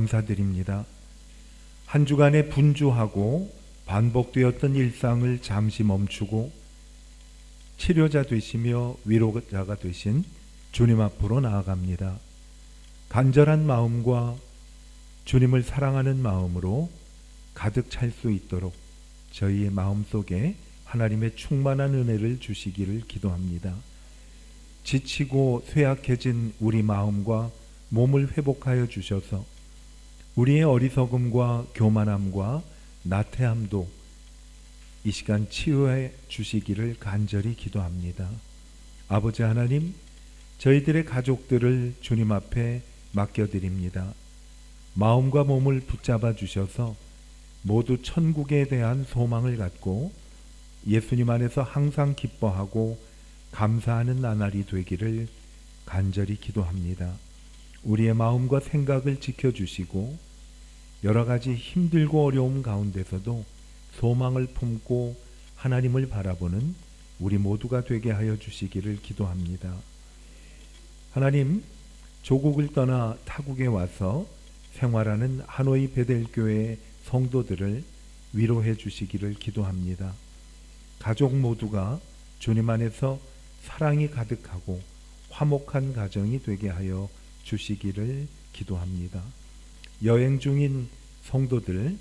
감사드립니다. 한 주간의 분주하고 반복되었던 일상을 잠시 멈추고 치료자 되시며 위로자가 되신 주님 앞으로 나아갑니다. 간절한 마음과 주님을 사랑하는 마음으로 가득 찰 수 있도록 저희의 마음속에 하나님의 충만한 은혜를 주시기를 기도합니다. 지치고 쇠약해진 우리 마음과 몸을 회복하여 주셔서 우리의 어리석음과 교만함과 나태함도 이 시간 치유해 주시기를 간절히 기도합니다. 아버지 하나님, 저희들의 가족들을 주님 앞에 맡겨드립니다. 마음과 몸을 붙잡아 주셔서 모두 천국에 대한 소망을 갖고 예수님 안에서 항상 기뻐하고 감사하는 나날이 되기를 간절히 기도합니다. 우리의 마음과 생각을 지켜주시고 여러 가지 힘들고 어려움 가운데서도 소망을 품고 하나님을 바라보는 우리 모두가 되게 하여 주시기를 기도합니다. 하나님, 조국을 떠나 타국에 와서 생활하는 하노이 베델교회 성도들을 위로해 주시기를 기도합니다. 가족 모두가 주님 안에서 사랑이 가득하고 화목한 가정이 되게 하여 주시기를 기도합니다. 여행 중인 성도들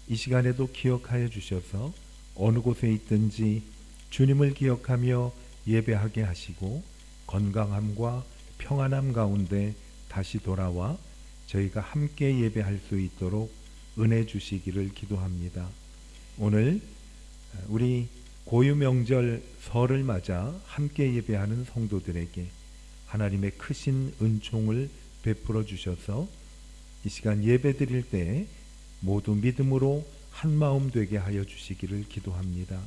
이 시간에도 기억하여 주셔서 어느 곳에 있든지 주님을 기억하며 예배하게 하시고 건강함과 평안함 가운데 다시 돌아와 저희가 함께 예배할 수 있도록 은혜 주시기를 기도합니다. 오늘 우리 고유 명절 설을 맞아 함께 예배하는 성도들에게 하나님의 크신 은총을 베풀어 주셔서 이 시간 예배 드릴 때 모두 믿음으로 한 마음 되게 하여 주시기를 기도합니다.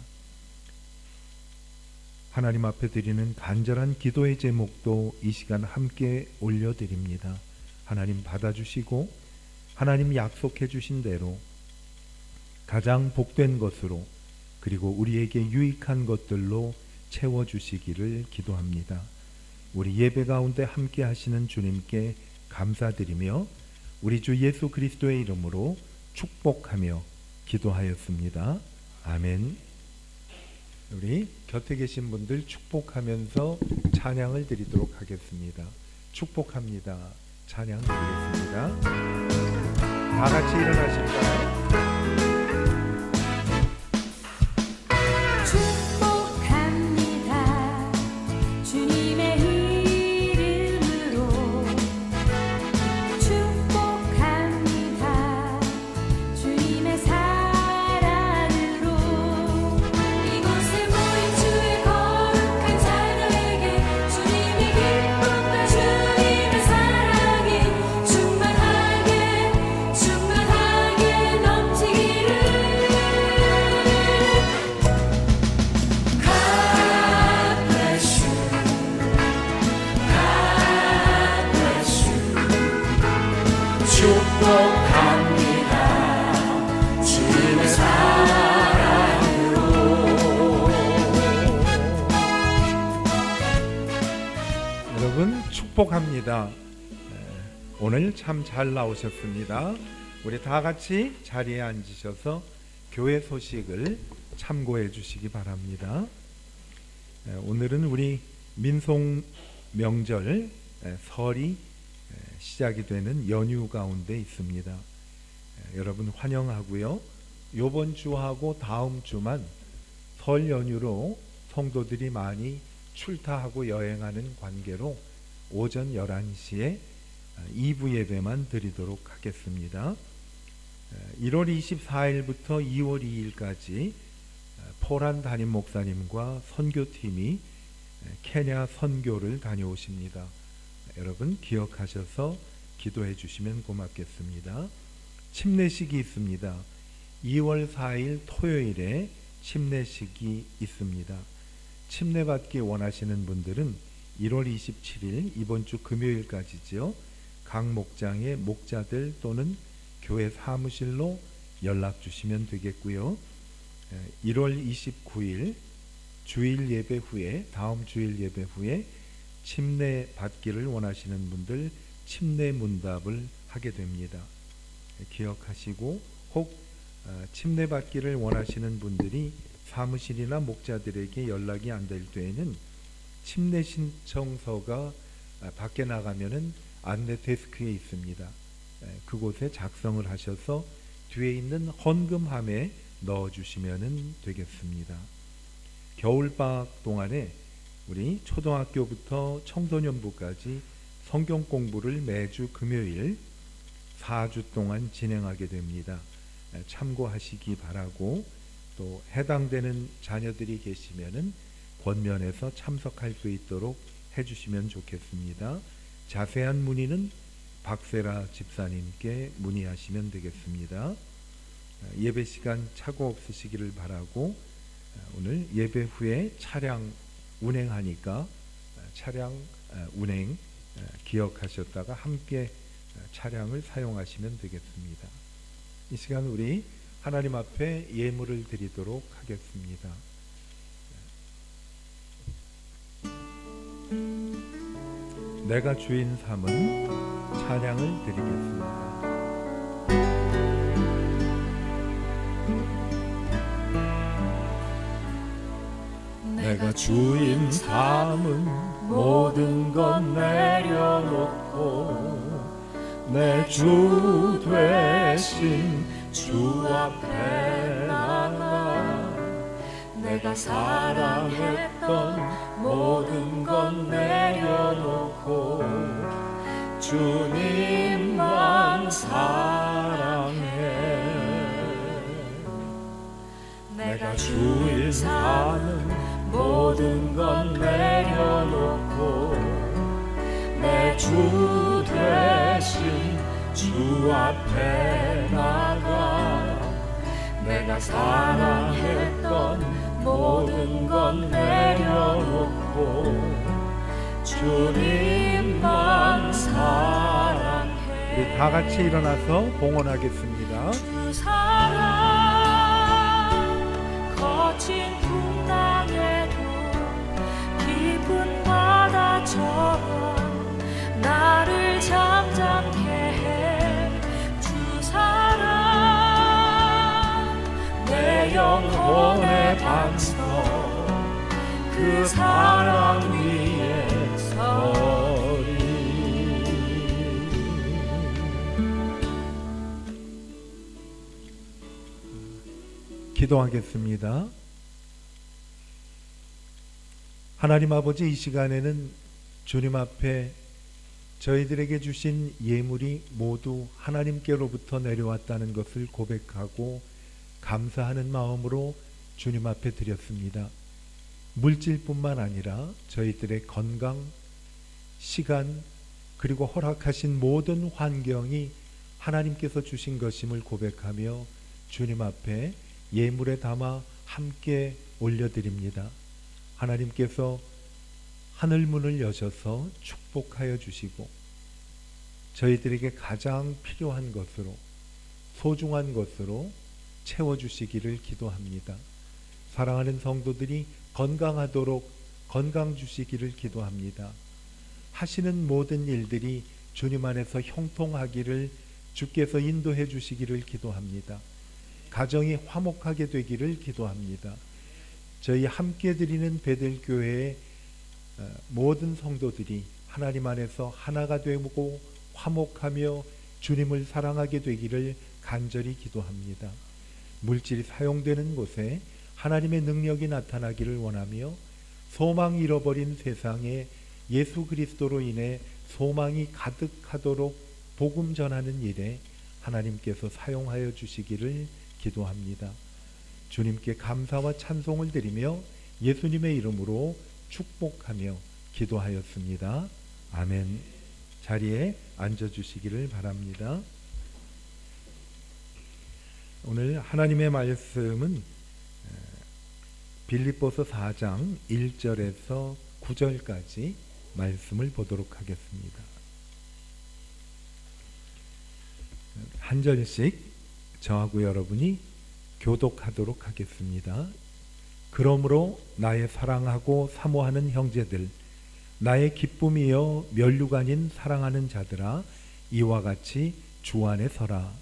하나님 앞에 드리는 간절한 기도의 제목도 이 시간 함께 올려드립니다. 하나님 받아주시고 하나님 약속해 주신 대로 가장 복된 것으로 그리고 우리에게 유익한 것들로 채워주시기를 기도합니다. 우리 예배 가운데 함께 하시는 주님께 감사드리며 우리 주 예수 그리스도의 이름으로 축복하며 기도하였습니다. 아멘. 우리 곁에 계신 분들 축복하면서 찬양을 드리도록 하겠습니다. 축복합니다. 찬양 드리겠습니다. 다 같이 일어나실까요? 축복합니다. 오늘 참 잘 나오셨습니다. 우리 다 같이 자리에 앉으셔서 교회 소식을 참고해 주시기 바랍니다. 오늘은 우리 민속 명절 설이 시작이 되는 연휴 가운데 있습니다. 여러분 환영하고요. 이번 주하고 다음 주만 설 연휴로 성도들이 많이 출타하고 여행하는 관계로 오전 11시에 2부 예배만 드리도록 하겠습니다. 1월 24일부터 2월 2일까지 포란 담임 목사님과 선교팀이 케냐 선교를 다녀오십니다. 여러분 기억하셔서 기도해 주시면 고맙겠습니다. 침례식이 있습니다. 2월 4일 토요일에 침례식이 있습니다. 침례받기 원하시는 분들은 1월 27일 이번 주 금요일까지죠. 각 목장의 목자들 또는 교회 사무실로 연락 주시면 되겠고요. 1월 29일 주일 예배 후에 다음 주일 예배 후에 침례 받기를 원하시는 분들 침례 문답을 하게 됩니다. 기억하시고 혹 침례받기를 원하시는 분들이 사무실이나 목자들에게 연락이 안 될 때에는 침례 신청서가 밖에 나가면은 안내 데스크에 있습니다. 그곳에 작성을 하셔서 뒤에 있는 헌금함에 넣어주시면 되겠습니다. 겨울방학 동안에 우리 초등학교부터 청소년부까지 성경 공부를 매주 금요일 4주 동안 진행하게 됩니다. 참고하시기 바라고, 또 해당되는 자녀들이 계시면은 권면해서 참석할 수 있도록 해주시면 좋겠습니다. 자세한 문의는 박세라 집사님께 문의하시면 되겠습니다. 예배 시간 착오 없으시기를 바라고, 오늘 예배 후에 차량 운행하니까 차량 운행 기억하셨다가 함께 차량을 사용하시면 되겠습니다. 이 시간 우리 하나님 앞에 예물을 드리도록 하겠습니다. 내가 주인 삼은 찬양을 드리겠습니다. 내가 주인 삼은 모든 것 내려놓고 내 주 되신 주 앞에 나가 내가 사랑했던 모든 것 내려놓고 주님만 사랑해. 내가 주인 삼은 모든 것 내려놓고 내 주 되신 주 앞에 나가 내가 사랑했던 모든 것 내려놓고 주님만 사랑해. 우리 다 같이 일어나서 봉헌하겠습니다. 주 사랑 거친 풍랑에도 깊은 바다처럼 나를 잠잠케 해. 주 사랑 내 영혼의 반석 그 사랑 위에 서리. 기도하겠습니다. 하나님 아버지, 이 시간에는 주님 앞에 저희들에게 주신 예물이 모두 하나님께로부터 내려왔다는 것을 고백하고 감사하는 마음으로 주님 앞에 드렸습니다. 물질뿐만 아니라 저희들의 건강, 시간, 그리고 허락하신 모든 환경이 하나님께서 주신 것임을 고백하며 주님 앞에 예물에 담아 함께 올려드립니다. 하나님께서 하늘문을 여셔서 축복하여 주시고 저희들에게 가장 필요한 것으로, 소중한 것으로 채워주시기를 기도합니다. 사랑하는 성도들이 건강하도록 건강 주시기를 기도합니다. 하시는 모든 일들이 주님 안에서 형통하기를 주께서 인도해 주시기를 기도합니다. 가정이 화목하게 되기를 기도합니다. 저희 함께 드리는 베델교회의 모든 성도들이 하나님 안에서 하나가 되고 화목하며 주님을 사랑하게 되기를 간절히 기도합니다. 물질이 사용되는 곳에 하나님의 능력이 나타나기를 원하며 소망 잃어버린 세상에 예수 그리스도로 인해 소망이 가득하도록 복음 전하는 일에 하나님께서 사용하여 주시기를 기도합니다. 주님께 감사와 찬송을 드리며 예수님의 이름으로 축복하며 기도하였습니다. 아멘. 자리에 앉아주시기를 바랍니다. 오늘 하나님의 말씀은 빌립보서 4장 1절에서 9절까지 말씀을 보도록 하겠습니다. 한 절씩 저하고 여러분이 교독하도록 하겠습니다. 그러므로 나의 사랑하고 사모하는 형제들, 나의 기쁨이여 면류관인 사랑하는 자들아, 이와 같이 주 안에 서라.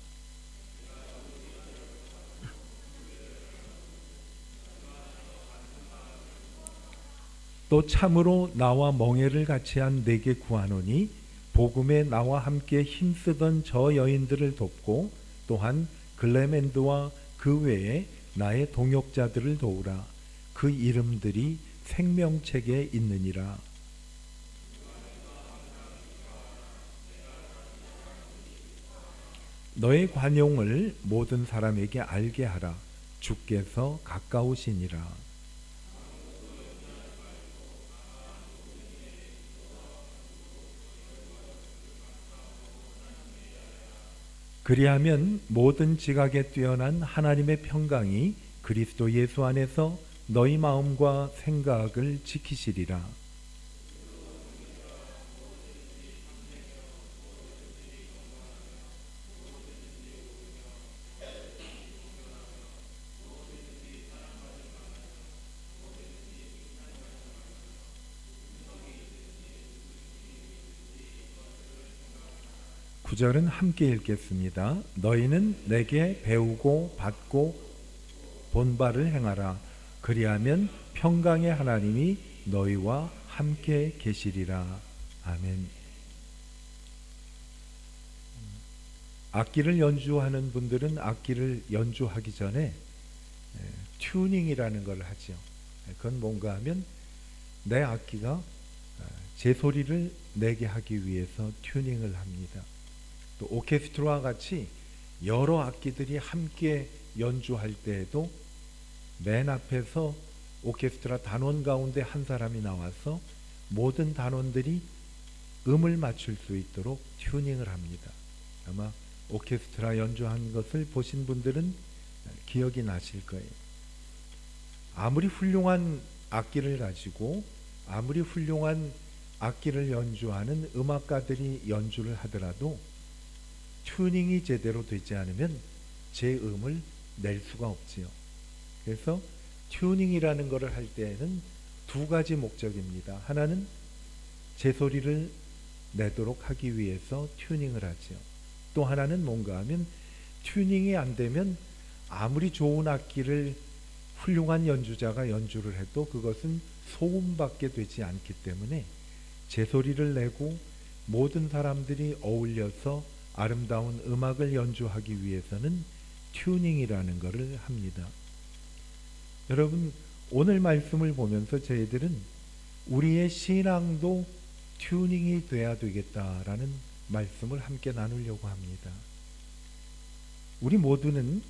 또 참으로 나와 멍에를 같이 한 내게 구하노니 복음에 나와 함께 힘쓰던 저 여인들을 돕고 또한 글레멘드와 그 외에 나의 동역자들을 도우라. 그 이름들이 생명책에 있느니라. 너의 관용을 모든 사람에게 알게 하라. 주께서 가까우시니라. 그리하면 모든 지각에 뛰어난 하나님의 평강이 그리스도 예수 안에서 너희 마음과 생각을 지키시리라. 구절은 함께 읽겠습니다. 너희는 내게 배우고 받고 본 바를 행하라. 그리하면 평강의 하나님이 너희와 함께 계시리라. 아멘. 악기를 연주하는 분들은 악기를 연주하기 전에 튜닝이라는 걸 하죠. 그건 뭔가 하면 내 악기가 제 소리를 내게 하기 위해서 튜닝을 합니다. 또 오케스트라와 같이 여러 악기들이 함께 연주할 때에도 맨 앞에서 오케스트라 단원 가운데 한 사람이 나와서 모든 단원들이 음을 맞출 수 있도록 튜닝을 합니다. 아마 오케스트라 연주한 것을 보신 분들은 기억이 나실 거예요. 아무리 훌륭한 악기를 가지고 아무리 훌륭한 악기를 연주하는 음악가들이 연주를 하더라도 튜닝이 제대로 되지 않으면 제 음을 낼 수가 없지요. 그래서 튜닝이라는 것을 할 때에는 두 가지 목적입니다. 하나는 제 소리를 내도록 하기 위해서 튜닝을 하지요. 또 하나는 뭔가 하면 튜닝이 안 되면 아무리 좋은 악기를 훌륭한 연주자가 연주를 해도 그것은 소음밖에 되지 않기 때문에 제 소리를 내고 모든 사람들이 어울려서 아름다운 음악을 연주하기 위해서는 튜닝이라는 것을 합니다. 여러분, 오늘 말씀을 보면서 저희들은 우리의 신앙도 튜닝이 돼야 되겠다라는 말씀을 함께 나누려고 합니다. 우리 모두는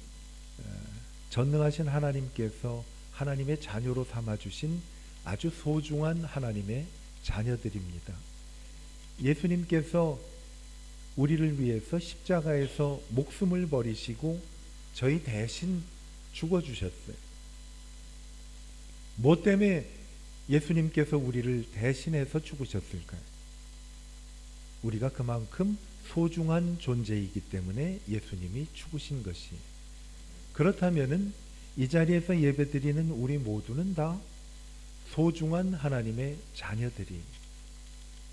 전능하신 하나님께서 하나님의 자녀로 삼아주신 아주 소중한 하나님의 자녀들입니다. 예수님께서 우리를 위해서 십자가에서 목숨을 버리시고 저희 대신 죽어주셨어요. 뭐 때문에 예수님께서 우리를 대신해서 죽으셨을까요? 우리가 그만큼 소중한 존재이기 때문에 예수님이 죽으신 것이. 그렇다면은 이 자리에서 예배드리는 우리 모두는 다 소중한 하나님의 자녀들이.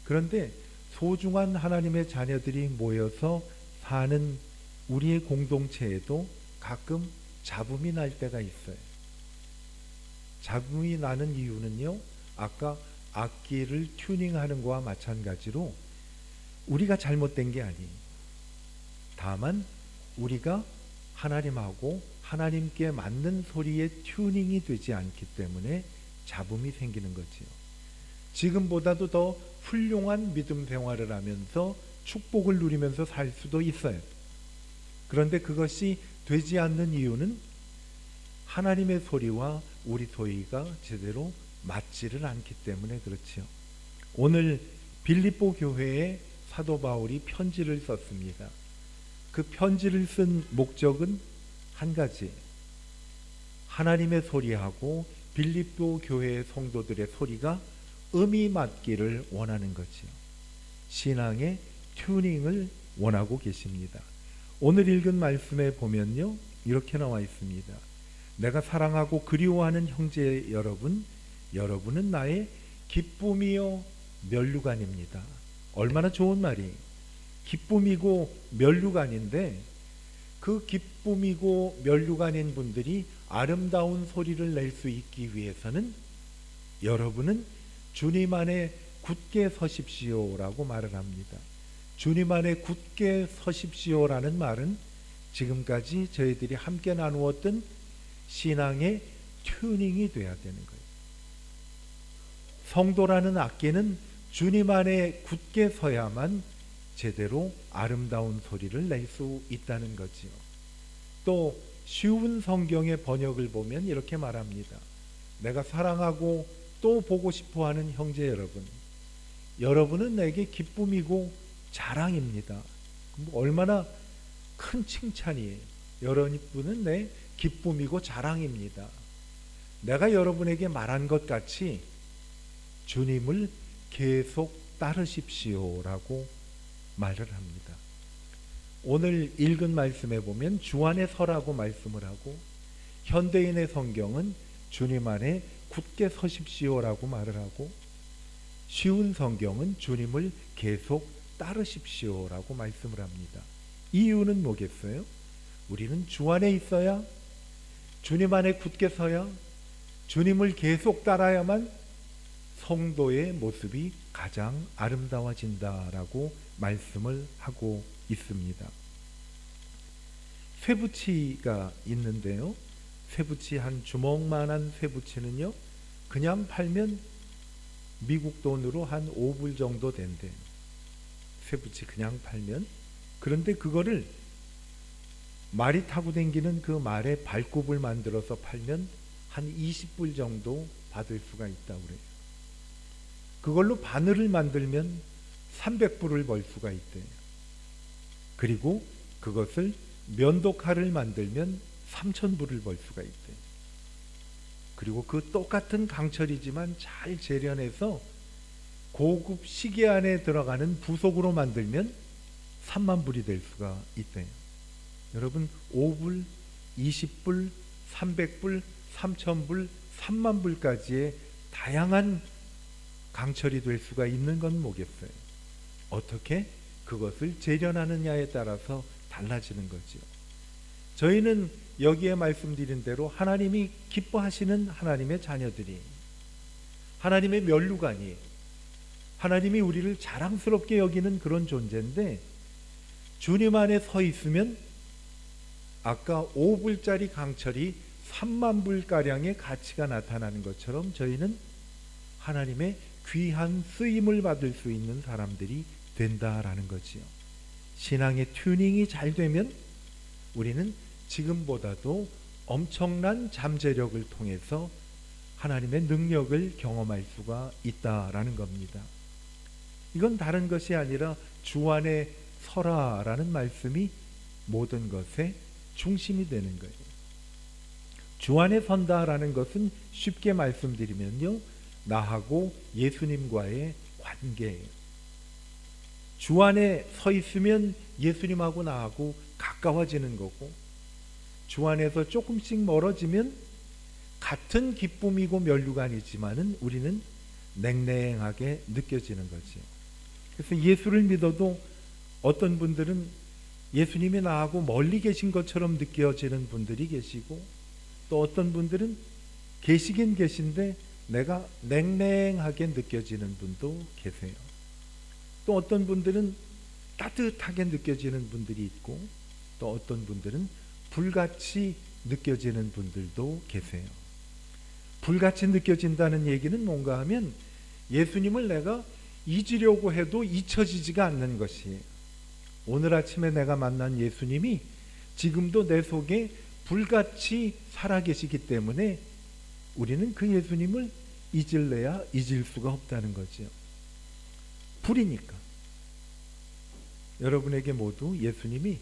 그런데 소중한 하나님의 자녀들이 모여서 사는 우리의 공동체에도 가끔 잡음이 날 때가 있어요. 잡음이 나는 이유는요, 아까 악기를 튜닝하는 것과 마찬가지로 우리가 잘못된 게 아니에요. 다만 우리가 하나님하고 하나님께 맞는 소리의 튜닝이 되지 않기 때문에 잡음이 생기는 거지요. 지금보다도 더 훌륭한 믿음 생활을 하면서 축복을 누리면서 살 수도 있어요. 그런데 그것이 되지 않는 이유는 하나님의 소리와 우리 소리가 제대로 맞지를 않기 때문에 그렇지요. 오늘 빌립보 교회에 사도 바울이 편지를 썼습니다. 그 편지를 쓴 목적은 한 가지, 하나님의 소리하고 빌립보 교회의 성도들의 소리가 음이 맞기를 원하는 거지요. 신앙의 튜닝을 원하고 계십니다. 오늘 읽은 말씀에 보면요, 이렇게 나와 있습니다. 내가 사랑하고 그리워하는 형제 여러분, 여러분은 나의 기쁨이요 면류관입니다. 얼마나 좋은 말이. 기쁨이고 면류관인데 그 기쁨이고 면류관인 분들이 아름다운 소리를 낼 수 있기 위해서는 여러분은 주님 안에 굳게 서십시오라고 말을 합니다. 주님 안에 굳게 서십시오라는 말은 지금까지 저희들이 함께 나누었던 신앙의 튜닝이 돼야 되는 거예요. 성도라는 악기는 주님 안에 굳게 서야만 제대로 아름다운 소리를 낼 수 있다는 거지요. 또 쉬운 성경의 번역을 보면 이렇게 말합니다. 내가 사랑하고 또 보고 싶어하는 형제 여러분, 여러분은 내게 기쁨이고 자랑입니다. 얼마나 큰 칭찬이에요. 여러분은 내 기쁨이고 자랑입니다. 내가 여러분에게 말한 것 같이 주님을 계속 따르십시오라고 말을 합니다. 오늘 읽은 말씀에 보면 주 안에 서라고 말씀을 하고, 현대인의 성경은 주님 안에 굳게 서십시오라고 말을 하고, 쉬운 성경은 주님을 계속 따르십시오라고 말씀을 합니다. 이유는 뭐겠어요? 우리는 주 안에 있어야, 주님 안에 굳게 서야, 주님을 계속 따라야만 성도의 모습이 가장 아름다워진다라고 말씀을 하고 있습니다. 쇠붙이가 있는데요, 쇠붙이 한 주먹만한 쇠붙이는요 그냥 팔면 미국 돈으로 한 5불 정도 된대요. 쇠붙이 그냥 팔면. 그런데 그거를 말이 타고 다니는 그 말의 발굽을 만들어서 팔면 한 20불 정도 받을 수가 있다고 그래요. 그걸로 바늘을 만들면 300불을 벌 수가 있대요. 그리고 그것을 면도칼을 만들면 3,000불을 벌 수가 있대요. 그리고 그 똑같은 강철이지만 잘 재련해서 고급 시계 안에 들어가는 부속으로 만들면 3만 불이 될 수가 있대요. 여러분, 5불, 20불, 300불, 3,000불, 3만 불까지의 다양한 강철이 될 수가 있는 건 뭐겠어요? 어떻게 그것을 재련하느냐에 따라서 달라지는 거지요. 저희는 여기에 말씀드린 대로 하나님이 기뻐하시는 하나님의 자녀들이, 하나님의 면류관이, 하나님이 우리를 자랑스럽게 여기는 그런 존재인데, 주님 안에 서 있으면 아까 5불짜리 강철이 3만 불가량의 가치가 나타나는 것처럼 저희는 하나님의 귀한 쓰임을 받을 수 있는 사람들이 된다라는 거지요. 신앙의 튜닝이 잘 되면 우리는 지금보다도 엄청난 잠재력을 통해서 하나님의 능력을 경험할 수가 있다라는 겁니다. 이건 다른 것이 아니라 주 안에 서라라는 말씀이 모든 것의 중심이 되는 거예요. 주 안에 선다라는 것은 쉽게 말씀드리면요, 나하고 예수님과의 관계예요. 주 안에 서 있으면 예수님하고 나하고 가까워지는 거고, 주 안에서 조금씩 멀어지면 같은 기쁨이고 면류관이지만은 우리는 냉랭하게 느껴지는 거죠. 그래서 예수를 믿어도 어떤 분들은 예수님이 나하고 멀리 계신 것처럼 느껴지는 분들이 계시고, 또 어떤 분들은 계시긴 계신데 내가 냉랭하게 느껴지는 분도 계세요. 또 어떤 분들은 따뜻하게 느껴지는 분들이 있고, 또 어떤 분들은 불같이 느껴지는 분들도 계세요. 불같이 느껴진다는 얘기는 뭔가 하면 예수님을 내가 잊으려고 해도 잊혀지지가 않는 것이에요. 오늘 아침에 내가 만난 예수님이 지금도 내 속에 불같이 살아계시기 때문에 우리는 그 예수님을 잊을래야 잊을 수가 없다는 거죠. 불이니까. 여러분에게 모두 예수님이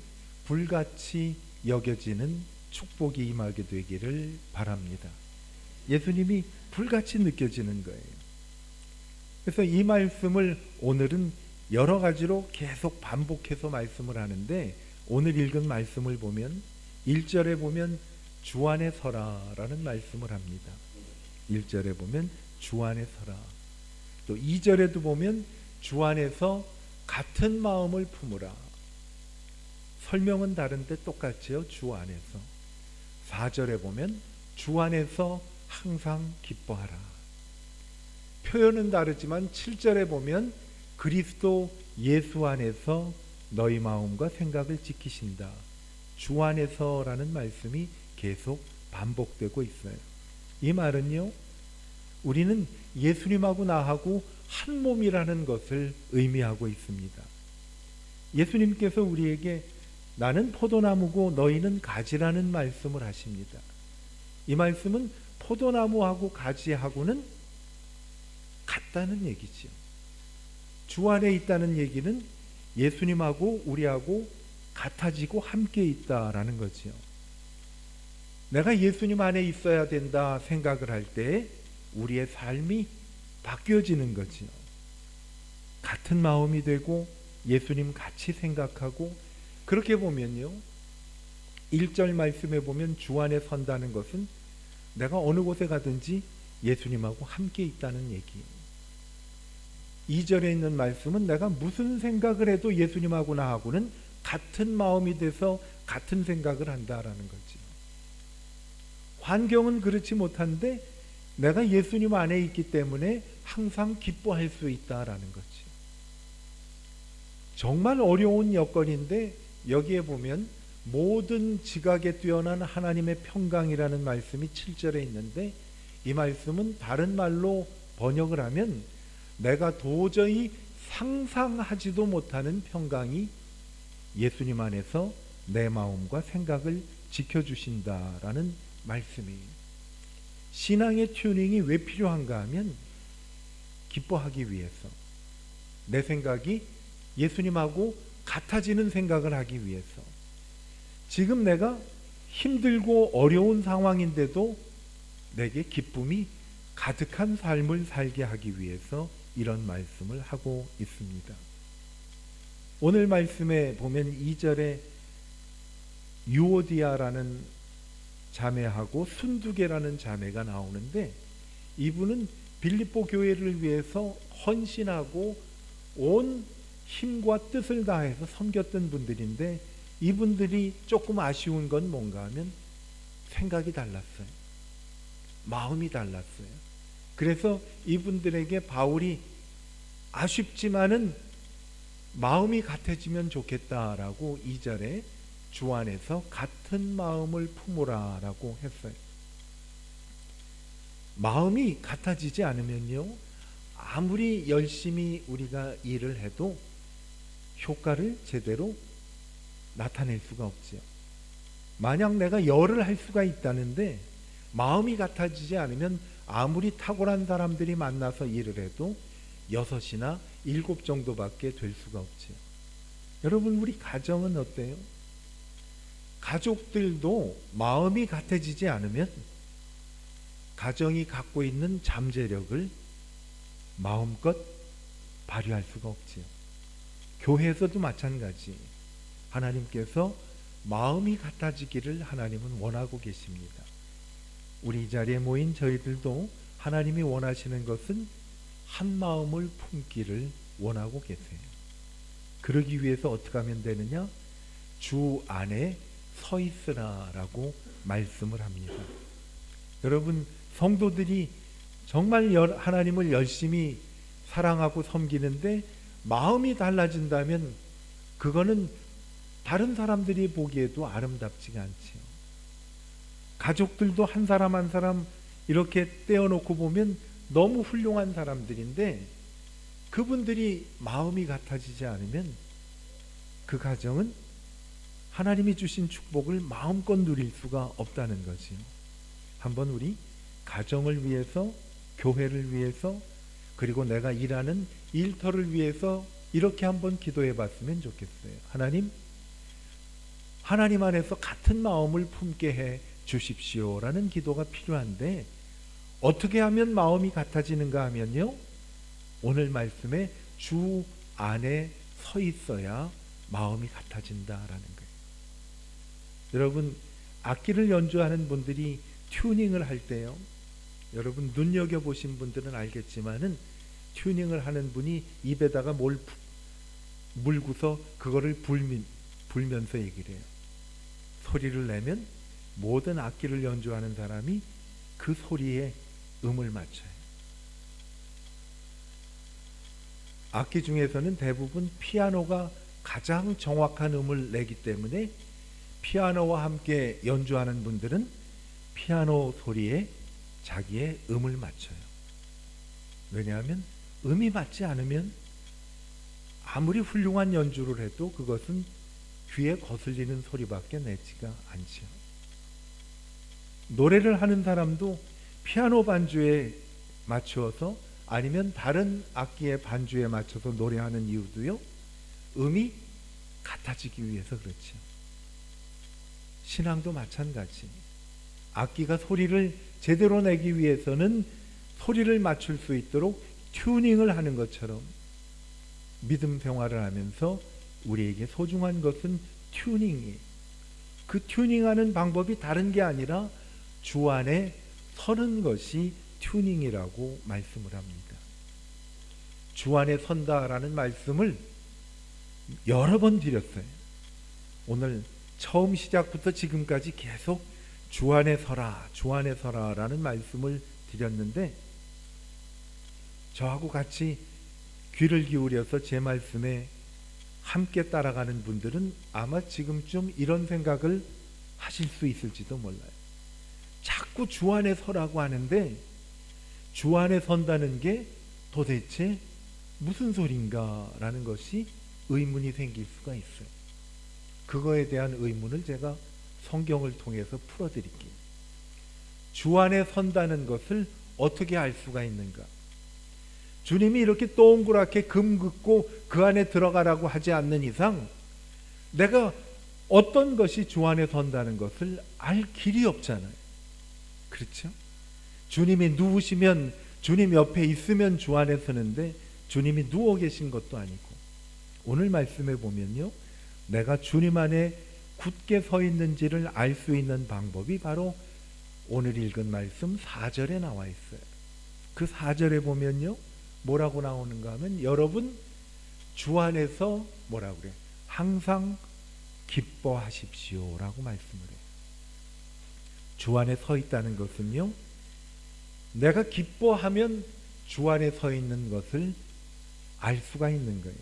불같이 여겨지는 축복이 임하게 되기를 바랍니다. 예수님이 불같이 느껴지는 거예요. 그래서 이 말씀을 오늘은 여러 가지로 계속 반복해서 말씀을 하는데, 오늘 읽은 말씀을 보면 1절에 보면 주 안에 서라라는 말씀을 합니다. 1절에 보면 주 안에 서라. 또 2절에도 보면 주 안에서 같은 마음을 품으라. 설명은 다른데 똑같지요. 주 안에서. 4절에 보면 주 안에서 항상 기뻐하라. 표현은 다르지만 7절에 보면 그리스도 예수 안에서 너희 마음과 생각을 지키신다. 주 안에서라는 말씀이 계속 반복되고 있어요. 이 말은요, 우리는 예수님하고 나하고 한 몸이라는 것을 의미하고 있습니다. 예수님께서 우리에게 나는 포도나무고 너희는 가지라는 말씀을 하십니다. 이 말씀은 포도나무하고 가지하고는 같다는 얘기죠. 주 안에 있다는 얘기는 예수님하고 우리하고 같아지고 함께 있다라는 거지요. 내가 예수님 안에 있어야 된다 생각을 할 때 우리의 삶이 바뀌어지는 거지요. 같은 마음이 되고 예수님 같이 생각하고, 그렇게 보면요, 1절 말씀에 보면 주 안에 선다는 것은 내가 어느 곳에 가든지 예수님하고 함께 있다는 얘기예요. 2절에 있는 말씀은 내가 무슨 생각을 해도 예수님하고 나하고는 같은 마음이 돼서 같은 생각을 한다라는 거지. 환경은 그렇지 못한데 내가 예수님 안에 있기 때문에 항상 기뻐할 수 있다라는 거지. 정말 어려운 여건인데 여기에 보면 모든 지각에 뛰어난 하나님의 평강이라는 말씀이 7절에 있는데, 이 말씀은 다른 말로 번역을 하면 내가 도저히 상상하지도 못하는 평강이 예수님 안에서 내 마음과 생각을 지켜주신다라는 말씀이에요. 신앙의 튜닝이 왜 필요한가 하면 기뻐하기 위해서, 내 생각이 예수님하고 같아지는 생각을 하기 위해서, 지금 내가 힘들고 어려운 상황인데도 내게 기쁨이 가득한 삶을 살게 하기 위해서 이런 말씀을 하고 있습니다. 오늘 말씀에 보면 2절에 유오디아라는 자매하고 순두계라는 자매가 나오는데, 이분은 빌립보 교회를 위해서 헌신하고 온 힘과 뜻을 다해서 섬겼던 분들인데, 이분들이 조금 아쉬운 건 뭔가 하면 생각이 달랐어요. 마음이 달랐어요. 그래서 이분들에게 바울이 아쉽지만은 마음이 같아지면 좋겠다라고 2절에 주 안에서 같은 마음을 품으라 라고 했어요. 마음이 같아지지 않으면요, 아무리 열심히 우리가 일을 해도 효과를 제대로 나타낼 수가 없지요. 만약 내가 열을 할 수가 있다는데 마음이 같아지지 않으면 아무리 탁월한 사람들이 만나서 일을 해도 6이나 7 정도밖에 될 수가 없지요. 여러분, 우리 가정은 어때요? 가족들도 마음이 같아지지 않으면 가정이 갖고 있는 잠재력을 마음껏 발휘할 수가 없지요. 교회에서도 마찬가지. 하나님께서 마음이 같아지기를 하나님은 원하고 계십니다. 우리 이 자리에 모인 저희들도 하나님이 원하시는 것은 한 마음을 품기를 원하고 계세요. 그러기 위해서 어떻게 하면 되느냐? 주 안에 서 있으라라고 말씀을 합니다. 여러분, 성도들이 정말 하나님을 열심히 사랑하고 섬기는데 마음이 달라진다면 그거는 다른 사람들이 보기에도 아름답지가 않지요. 가족들도 한 사람 한 사람 이렇게 떼어놓고 보면 너무 훌륭한 사람들인데 그분들이 마음이 같아지지 않으면 그 가정은 하나님이 주신 축복을 마음껏 누릴 수가 없다는 거지요. 한번 우리 가정을 위해서, 교회를 위해서, 그리고 내가 일하는 일터를 위해서 이렇게 한번 기도해 봤으면 좋겠어요. 하나님 안에서 같은 마음을 품게 해 주십시오라는 기도가 필요한데, 어떻게 하면 마음이 같아지는가 하면요, 오늘 말씀에 주 안에 서 있어야 마음이 같아진다라는 거예요. 여러분, 악기를 연주하는 분들이 튜닝을 할 때요, 여러분 눈여겨보신 분들은 알겠지만은 튜닝을 하는 분이 입에다가 뭘 물고서 그거를 불면서 얘기를 해요. 소리를 내면 모든 악기를 연주하는 사람이 그 소리에 음을 맞춰요. 악기 중에서는 대부분 피아노가 가장 정확한 음을 내기 때문에 피아노와 함께 연주하는 분들은 피아노 소리에 자기의 음을 맞춰요. 왜냐하면 음이 맞지 않으면 아무리 훌륭한 연주를 해도 그것은 귀에 거슬리는 소리밖에 내지가 않죠. 노래를 하는 사람도 피아노 반주에 맞추어서 아니면 다른 악기의 반주에 맞춰서 노래하는 이유도요, 음이 같아지기 위해서 그렇죠. 신앙도 마찬가지. 악기가 소리를 제대로 내기 위해서는 소리를 맞출 수 있도록 튜닝을 하는 것처럼 믿음 생활을 하면서 우리에게 소중한 것은 튜닝이에요. 그 튜닝하는 방법이 다른 게 아니라 주 안에 서는 것이 튜닝이라고 말씀을 합니다. 주 안에 선다라는 말씀을 여러 번 드렸어요. 오늘 처음 시작부터 지금까지 계속 주 안에 서라, 주 안에 서라라는 말씀을 드렸는데, 저하고 같이 귀를 기울여서 제 말씀에 함께 따라가는 분들은 아마 지금쯤 이런 생각을 하실 수 있을지도 몰라요. 자꾸 주 안에 서라고 하는데 주 안에 선다는 게 도대체 무슨 소린가 라는 것이 의문이 생길 수가 있어요. 그거에 대한 의문을 제가 성경을 통해서 풀어드릴게요. 주 안에 선다는 것을 어떻게 알 수가 있는가? 주님이 이렇게 동그랗게 금 긋고 그 안에 들어가라고 하지 않는 이상 내가 어떤 것이 주 안에 선다는 것을 알 길이 없잖아요. 그렇죠? 주님이 누우시면, 주님 옆에 있으면 주 안에 서는데 주님이 누워 계신 것도 아니고, 오늘 말씀에 보면요, 내가 주님 안에 굳게 서 있는지를 알 수 있는 방법이 바로 오늘 읽은 말씀 4절에 나와 있어요. 그 4절에 보면요, 뭐라고 나오는가 하면, 여러분 주 안에서 뭐라고 그래? 항상 기뻐하십시오 라고 말씀을 해요. 주 안에 서 있다는 것은요, 내가 기뻐하면 주 안에 서 있는 것을 알 수가 있는 거예요.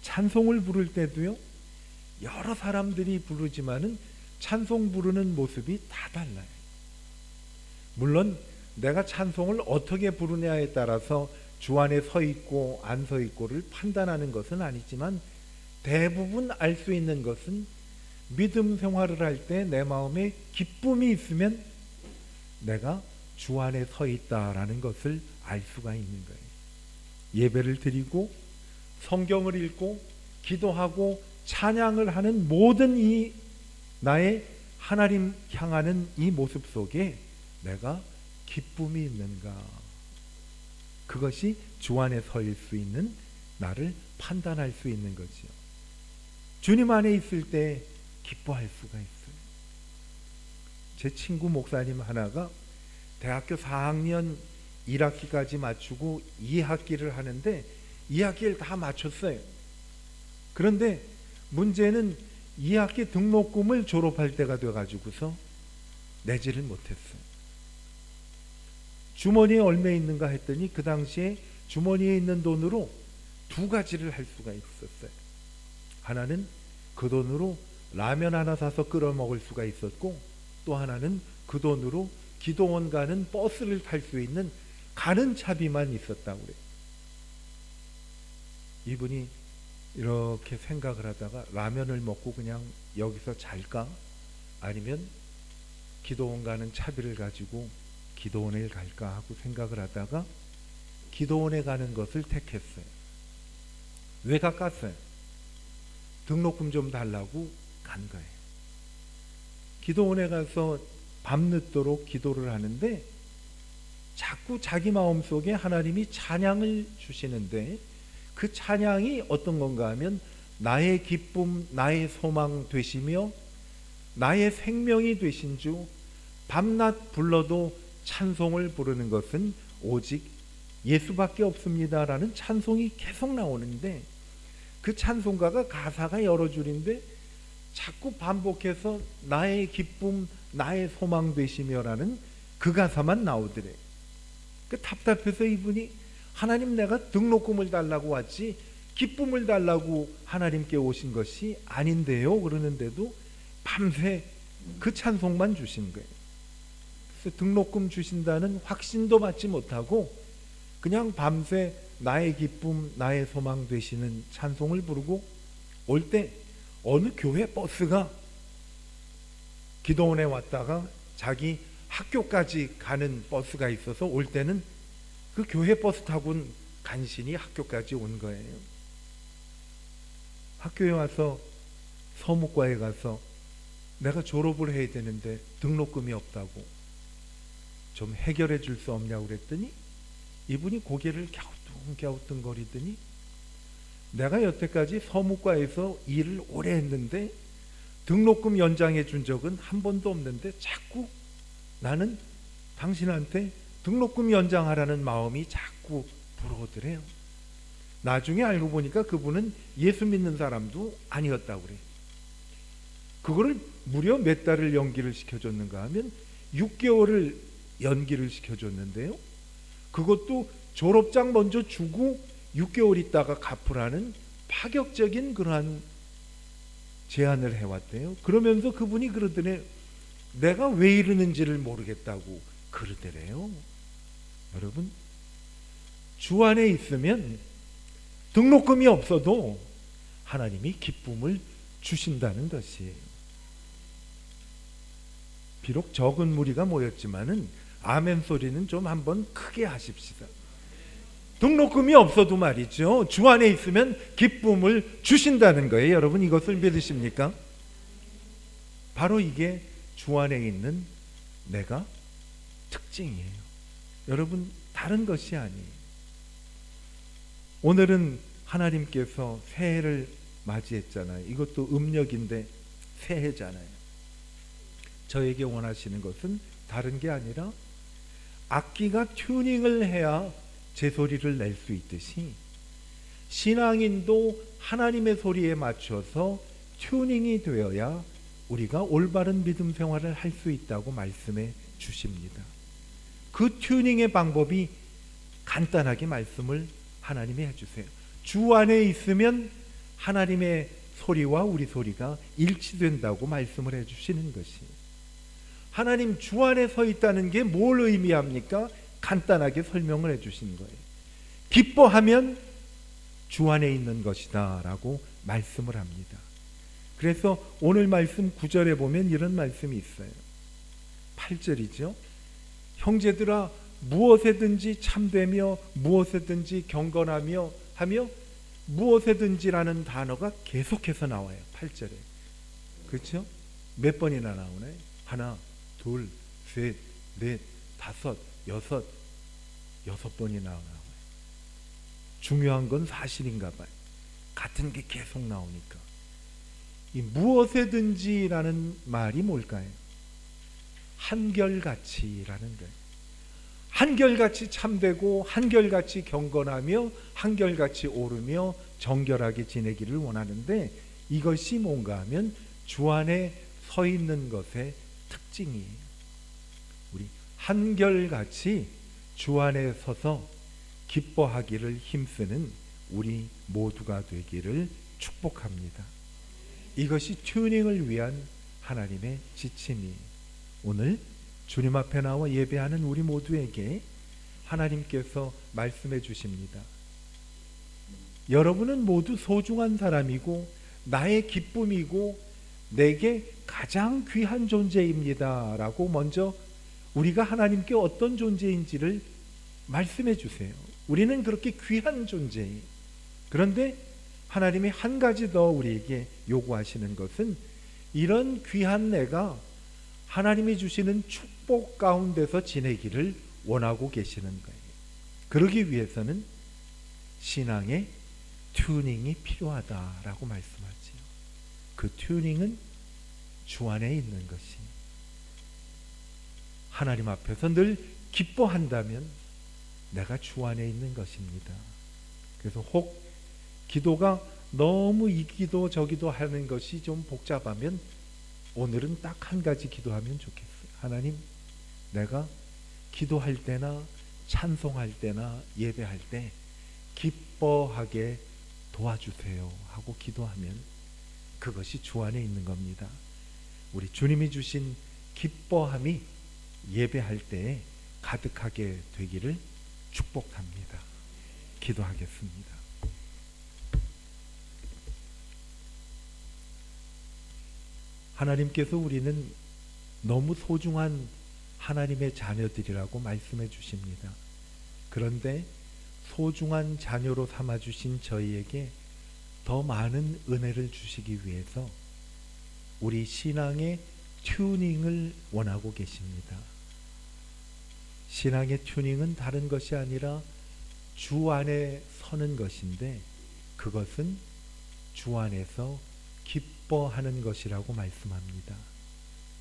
찬송을 부를 때도요, 여러 사람들이 부르지만은 찬송 부르는 모습이 다 달라요. 물론 내가 찬송을 어떻게 부르냐에 따라서 주 안에 서 있고 안 서 있고를 판단하는 것은 아니지만, 대부분 알 수 있는 것은 믿음 생활을 할 때 내 마음에 기쁨이 있으면 내가 주 안에 서 있다라는 것을 알 수가 있는 거예요. 예배를 드리고 성경을 읽고 기도하고 찬양을 하는 모든 이 나의 하나님 향하는 이 모습 속에 내가 기쁨이 있는가? 그것이 주 안에 서일 수 있는 나를 판단할 수 있는 거지요. 주님 안에 있을 때 기뻐할 수가 있어요. 제 친구 목사님 하나가 대학교 4학년 1학기까지 맞추고 2학기를 하는데 2학기를 다 마쳤어요. 그런데 문제는 2학기 등록금을 졸업할 때가 돼가지고서 내지를 못했어요. 주머니에 얼마 있는가 했더니 그 당시에 주머니에 있는 돈으로 두 가지를 할 수가 있었어요. 하나는 그 돈으로 라면 하나 사서 끓여 먹을 수가 있었고, 또 하나는 그 돈으로 기도원 가는 버스를 탈 수 있는 가는 차비만 있었다고 그래요. 이분이 이렇게 생각을 하다가 라면을 먹고 그냥 여기서 잘까? 아니면 기도원 가는 차비를 가지고 기도원에 갈까 하고 생각을 하다가 기도원에 가는 것을 택했어요. 왜 가깝어요? 등록금 좀 달라고 간 거예요. 기도원에 가서 밤늦도록 기도를 하는데 자꾸 자기 마음속에 하나님이 찬양을 주시는데, 그 찬양이 어떤 건가 하면 나의 기쁨, 나의 소망 되시며 나의 생명이 되신 주, 밤낮 불러도 찬송을 부르는 것은 오직 예수밖에 없습니다라는 찬송이 계속 나오는데, 그 찬송가가 가사가 여러 줄인데 자꾸 반복해서 나의 기쁨, 나의 소망 되시며라는 그 가사만 나오더래. 그 답답해서 이분이 하나님, 내가 등록금을 달라고 왔지 기쁨을 달라고 하나님께 오신 것이 아닌데요. 그러는데도 밤새 그 찬송만 주신 거예요. 그래서 등록금 주신다는 확신도 받지 못하고 그냥 밤새 나의 기쁨, 나의 소망 되시는 찬송을 부르고 올 때 어느 교회 버스가 기도원에 왔다가 자기 학교까지 가는 버스가 있어서 올 때는 그 교회 버스 타고는 간신히 학교까지 온 거예요. 학교에 와서 서무과에 가서 내가 졸업을 해야 되는데 등록금이 없다고 좀 해결해 줄 수 없냐고 그랬더니 이분이 고개를 갸우뚱거리더니 내가 여태까지 서무과에서 일을 오래 했는데 등록금 연장해 준 적은 한 번도 없는데 자꾸 나는 당신한테 등록금 연장하라는 마음이 자꾸 불어오더래요. 나중에 알고 보니까 그분은 예수 믿는 사람도 아니었다고 그래요. 그거를 무려 몇 달을 연기를 시켜줬는가 하면 6개월을 연기를 시켜줬는데요. 그것도 졸업장 먼저 주고 6개월 있다가 갚으라는 파격적인 그러한 제안을 해왔대요. 그러면서 그분이 그러더니 내가 왜 이러는지를 모르겠다고 그러더래요. 여러분, 주 안에 있으면 등록금이 없어도 하나님이 기쁨을 주신다는 것이에요. 비록 적은 무리가 모였지만은 아멘 소리는 좀 한번 크게 하십시다. 등록금이 없어도 말이죠, 주 안에 있으면 기쁨을 주신다는 거예요. 여러분, 이것을 믿으십니까? 바로 이게 주 안에 있는 내가 특징이에요. 여러분, 다른 것이 아니에요. 오늘은 하나님께서 새해를 맞이했잖아요. 이것도 음력인데 새해잖아요. 저에게 원하시는 것은 다른 게 아니라 악기가 튜닝을 해야 제 소리를 낼 수 있듯이 신앙인도 하나님의 소리에 맞춰서 튜닝이 되어야 우리가 올바른 믿음 생활을 할 수 있다고 말씀해 주십니다. 그 튜닝의 방법이 간단하게 말씀을 하나님이 해주세요. 주 안에 있으면 하나님의 소리와 우리 소리가 일치된다고 말씀을 해주시는 것이, 하나님 주 안에 서 있다는 게 뭘 의미합니까? 간단하게 설명을 해주신 거예요. 기뻐하면 주 안에 있는 것이다 라고 말씀을 합니다. 그래서 오늘 말씀 9절에 보면 이런 말씀이 있어요. 8절이죠. 형제들아, 무엇에든지 참되며 무엇에든지 경건하며 하며 무엇에든지라는 단어가 계속해서 나와요. 8절에. 그렇죠? 몇 번이나 나오나요? 하나, 둘, 셋, 넷, 다섯, 여섯 번이 나와요. 중요한 건 사실인가 봐요. 같은 게 계속 나오니까. 이 무엇에든지라는 말이 뭘까요? 한결같이라는 거예요. 한결같이 참되고 한결같이 경건하며 한결같이 오르며 정결하게 지내기를 원하는데, 이것이 뭔가 하면 주 안에 서 있는 것의 특징이에요. 우리 한결같이 주 안에 서서 기뻐하기를 힘쓰는 우리 모두가 되기를 축복합니다. 이것이 튜닝을 위한 하나님의 지침이, 오늘 주님 앞에 나와 예배하는 우리 모두에게 하나님께서 말씀해 주십니다. 여러분은 모두 소중한 사람이고 나의 기쁨이고 내게 가장 귀한 존재입니다 라고 먼저 우리가 하나님께 어떤 존재인지를 말씀해 주세요. 우리는 그렇게 귀한 존재예요. 그런데 하나님이 한 가지 더 우리에게 요구하시는 것은 이런 귀한 내가 하나님이 주시는 축복 가운데서 지내기를 원하고 계시는 거예요. 그러기 위해서는 신앙의 튜닝이 필요하다라고 말씀하지요. 그 튜닝은 주 안에 있는 것이, 하나님 앞에서 늘 기뻐한다면 내가 주 안에 있는 것입니다. 그래서 혹 기도가 너무 이 기도 저 기도 하는 것이 좀 복잡하면 오늘은 딱 한 가지 기도하면 좋겠어요. 하나님, 내가 기도할 때나 찬송할 때나 예배할 때 기뻐하게 도와주세요 하고 기도하면 그것이 주 안에 있는 겁니다. 우리 주님이 주신 기뻐함이 예배할 때에 가득하게 되기를 축복합니다. 기도하겠습니다. 하나님께서 우리는 너무 소중한 하나님의 자녀들이라고 말씀해 주십니다. 그런데 소중한 자녀로 삼아 주신 저희에게 더 많은 은혜를 주시기 위해서 우리 신앙의 튜닝을 원하고 계십니다. 신앙의 튜닝은 다른 것이 아니라 주 안에 서는 것인데 그것은 주 안에서 기뻐하는 것이라고 말씀합니다.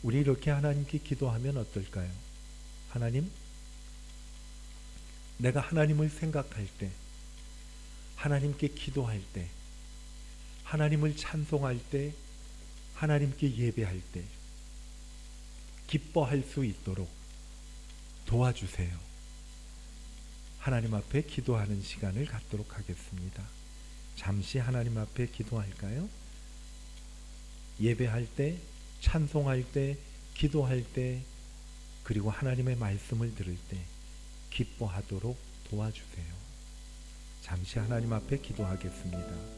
우리 이렇게 하나님께 기도하면 어떨까요? 하나님, 내가 하나님을 생각할 때, 하나님께 기도할 때, 하나님을 찬송할 때, 하나님께 예배할 때 기뻐할 수 있도록 도와주세요. 하나님 앞에 기도하는 시간을 갖도록 하겠습니다. 잠시 하나님 앞에 기도할까요? 예배할 때, 찬송할 때, 기도할 때, 그리고 하나님의 말씀을 들을 때 기뻐하도록 도와주세요. 잠시 하나님 앞에 기도하겠습니다.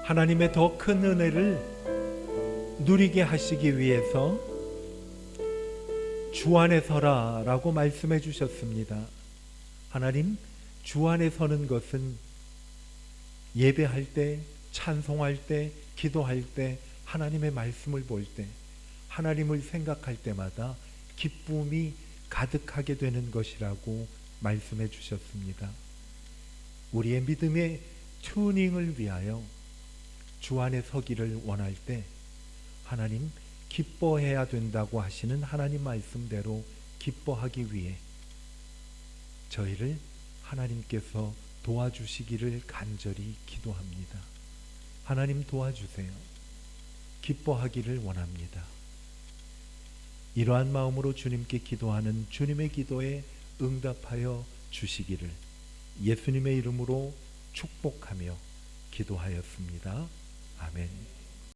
하나님의 더 큰 은혜를 누리게 하시기 위해서 주 안에 서라 라고 말씀해 주셨습니다. 하나님, 주 안에 서는 것은 예배할 때, 찬송할 때, 기도할 때, 하나님의 말씀을 볼 때, 하나님을 생각할 때마다 기쁨이 가득하게 되는 것이라고 말씀해 주셨습니다. 우리의 믿음의 튜닝을 위하여 주 안에 서기를 원할 때 하나님 기뻐해야 된다고 하시는 하나님 말씀대로 기뻐하기 위해 저희를 하나님께서 도와주시기를 간절히 기도합니다. 하나님 도와주세요. 기뻐하기를 원합니다. 이러한 마음으로 주님께 기도하는 주님의 기도에 응답하여 주시기를 예수님의 이름으로 축복하며 기도하였습니다. 아멘.